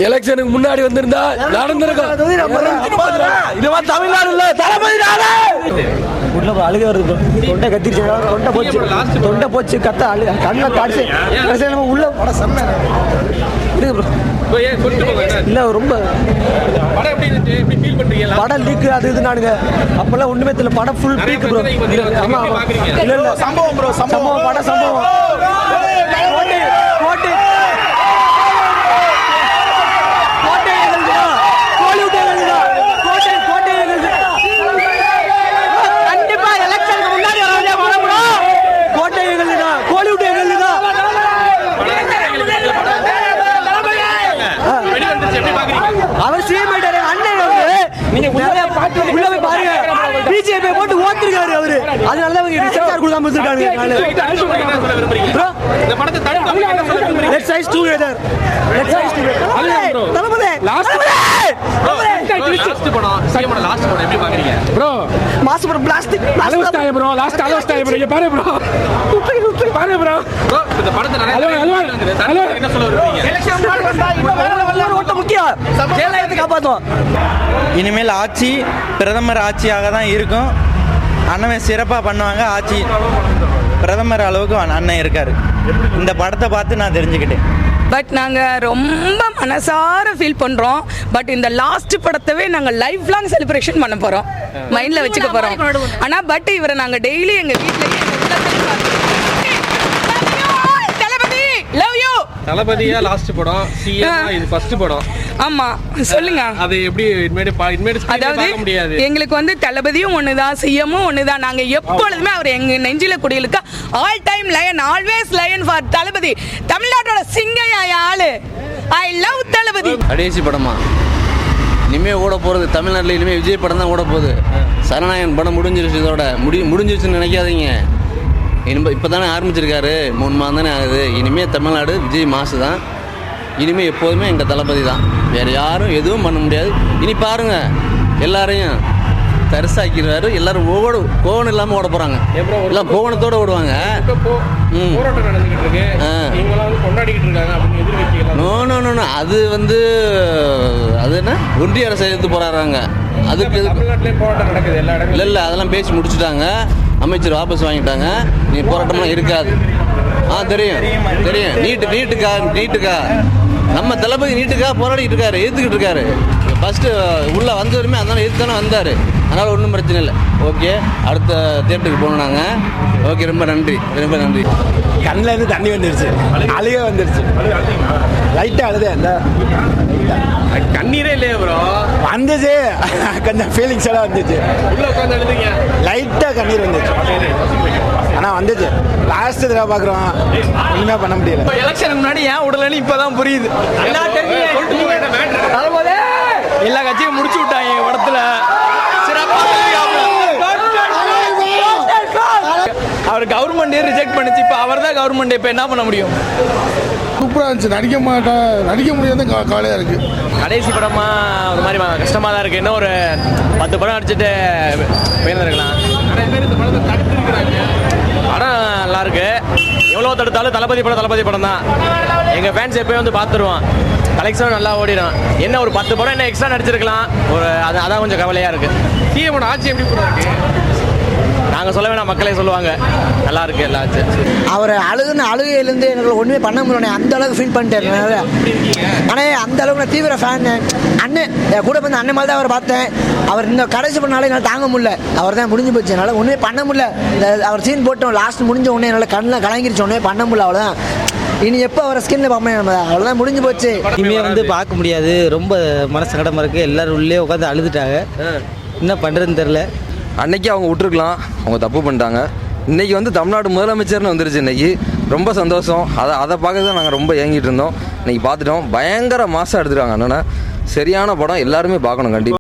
எலெக்ஷனுக்கு முன்னாடி வந்திருந்தா நடந்திருக்கும். தமிழ்நாடு இல்ல தளபதி அழுக வருது. தொண்டை கத்திருச்சு, தொண்டை போச்சு, கத்த கண்ணை காட்சி உள்ள இல்ல. ரொம்ப படம் லீக் அது இது நானுங்க அப்பெல்லாம் ஒண்ணுமே தெரியல. படம் ஃபுல் பீக் ப்ரோ. ஆமா இல்ல இல்ல சம்பவம் ப்ரோ, சம்பவம் படம் சம்பவம். அவர் சிஎம் அண்ணன் உள்ள போய் பாருங்க. பிஜேபி போட்டு ஓட்டிருக்காரு அவரு. அதனால தான் ரிசர்ச் கொடுக்காம இருக்காங்க. Let's rice together. Let's rice together. Thalapathy last படம் சிஎம் லாஸ்ட் படம் எப்படி பாக்குறீங்க bro? Mass bro plastic last time bro. Last time bro. பாரு ப்ரோ. பாரு ப்ரோ. இந்த படத்தை என்ன சொல்ல வரீங்க? எலெக்ஷன் ஓட்ட முக்கியம். ஜெயலலிதா காப்பாத்தும். இனிமேல் ஆட்சி பிரதமர் ஆட்சியாக தான் இருக்கும். அண்ணன் சிறப்பாக பண்ணுவாங்க. ஆட்சி பிரதமர் அளவுக்கு அண்ணன் இருக்காரு. இந்த படத்தை பார்த்து நான் தெரிஞ்சுக்கிட்டேன். பட் நாங்கள் ரொம்ப மனசார ஃபீல் பண்ணுறோம். பட் இந்த லாஸ்ட் படத்தவே நாங்கள் லைஃப் லாங் செலிப்ரேஷன் பண்ண போகிறோம், மைண்டில் வச்சுக்க போகிறோம். ஆனால் பட் இவரை நாங்கள் டெய்லி எங்கள் வீட்டிலேயே தளபதியா லாஸ்ட் படம், சிஎம் இது ஃபர்ஸ்ட் படம். ஆமா சொல்லுங்க. அது எப்படி அதாவது எங்களுக்கு வந்து தளபதியும் ஒண்ணுதான், சிஎம்மும் ஒண்ணுதான். நாங்க எப்பொழுதுமே அவர் எங்க நெஞ்சில குடியிருக்க all time lion, always lion for Thalapathy. தமிழ்நாட்டோட சிங்கையா ஆளு. I love Thalapathy. கடைசி படமா இனிமே ஓட போறது தமிழ்நாட்டில் இனிமே விஜய் படம் தான் ஓட போகுது. சரணாயன் படம் முடிஞ்சிருச்சு. இதோட முடிஞ்சிருச்சுன்னு நினைக்காதீங்க. இப்போ தானே ஆரம்பிச்சிருக்காரு, 3 மாதம் தானே ஆகுது. இனிமேல் தமிழ்நாடு விஜய் மாசு தான். இனிமேல் எப்போதுமே எங்கள் தளபதி தான். வேறு யாரும் எதுவும் பண்ண முடியாது. இனி பாருங்க, எல்லாரையும் தரிசாக்கிறாரு. எல்லாரும் கோவணம் இல்லாமல் ஓட போகிறாங்க. எல்லாம் கோவணத்தோடு ஓடுவாங்க. நோ அது வந்து அது என்ன ஒன்றிய அரசு எடுத்து போறாங்க. அதுக்கு இல்லை அதெல்லாம் பேசி முடிச்சுட்டாங்க. அமைச்சர் வாபஸ் வாங்கிட்டாங்க. நீ போராட்டம்லாம் இருக்காது. தெரியும். நீட்டுக்கா நம்ம தளபதி நீட்டுக்காக போராடிட்டு இருக்காரு, ஏற்றுக்கிட்டு இருக்காரு. ஃபர்ஸ்ட் உள்ள வந்தவருமே அதனால எதிர்த்தானே வந்தார். அதனால் ஒன்றும் பிரச்சனை இல்லை. ஓகே, அடுத்த தேட்டருக்கு போகணும் நாங்கள். ஓகே, ரொம்ப நன்றி. கண்ணில் இருந்து தண்ணி வந்துருச்சு, அழுக வந்துருச்சு. லைட்டாக அழுதே அந்த கண்ணீரே இல்லையா ப்ரோ? வந்துச்சு, கொஞ்சம் ஃபீலிங்ஸ் எல்லாம் வந்துச்சு. உள்ள உட்காந்து எழுதுங்க, லைட்டாக கண்ணீர் வந்துச்சு. ஆனால் வந்துச்சு. லாஸ்ட் தடவை பார்க்குறோம், ஒன்றுமே பண்ண முடியல. எலெக்ஷனுக்கு முன்னாடி ஏன் உடலன்னு இப்போதான் புரியுது. எல்லா கட்சியும் முடிச்சு விட்டாங்க படத்துல. அவர் கவர்மெண்டே ரிஜெக்ட் பண்ணிச்சு. இப்போ அவர் தான் கவர்மெண்ட். இப்போ என்ன பண்ண முடியும்? சூப்பராக இருந்துச்சு. நடிக்க முடியாது, கவலையாக இருக்கு. கடைசி படமா ஒரு மாதிரி கஷ்டமா தான் இருக்கு. இன்னும் ஒரு 10 படம் அடிச்சுட்டு போயிருந்துருக்கலாம். படம் நல்லா இருக்கு. எவ்வளோ தடுத்தாலும் தளபதி படம் தான். எங்கள் ஃபேன்ஸ் எப்பயும் வந்து பார்த்துருவோம். கலெக்ஷனும் நல்லா ஓடிடும். என்ன ஒரு 10 படம் என்ன எக்ஸ்ட்ரா நடிச்சிருக்கலாம். அதான் கொஞ்சம் கவலையாக இருக்கு. சிஎம் ஆட்சி எப்படி இருக்கு? நாங்கள் சொல்ல வேணாம், மக்களே சொல்லுவாங்க. நல்லா இருக்கு எல்லாம் ஆச்சு. அவர் அழுகையிலேருந்து எனக்கு ஒன்றுமே பண்ண முடியல. அந்த அளவுக்கு ஃபீல் பண்ணிட்டேன். ஆனால் அந்த அளவுக்கு நான் தீவிர ஃபேன். அண்ணன் கூட வந்து அண்ணன் மாதிரி தான் அவரை பார்த்தேன். அவர் இந்த கடைசி பண்ணாலே என்னால் தாங்க முடியல. அவர் தான் முடிஞ்சு போச்சு. என்னால் ஒன்றுமே பண்ண முடியல. அவர் சீன் போட்டோம், லாஸ்ட் முடிஞ்ச உடனே என்னால் கண்ணில் கலங்கிருச்சு. ஒன்றே பண்ண முடியல. அவ்வளோதான். இனி எப்போ அவரை ஸ்கின்ல பார்ப்பேன், அவ்வளோதான், முடிஞ்சு போச்சு. இனிமேல் வந்து பார்க்க முடியாது. ரொம்ப மனசு கடமை இருக்குது. எல்லோரும் உள்ளே உட்காந்து அழுதுட்டாங்க. என்ன பண்ணுறதுன்னு தெரில. அன்னைக்கு அவங்க விட்டுருக்கலாம், அவங்க தப்பு பண்ணிட்டாங்க. இன்றைக்கி வந்து தமிழ்நாடு முதலமைச்சர்னு வந்துருச்சு. இன்றைக்கி ரொம்ப சந்தோஷம். அதை பார்க்க தான் நாங்கள் ரொம்ப ஏங்கிட்டு இருந்தோம். இன்றைக்கி பார்த்துட்டோம். பயங்கர மாசாக எடுத்துருக்காங்க. அண்ணனை சரியான படம், எல்லாருமே பார்க்கணும் கண்டிப்பாக.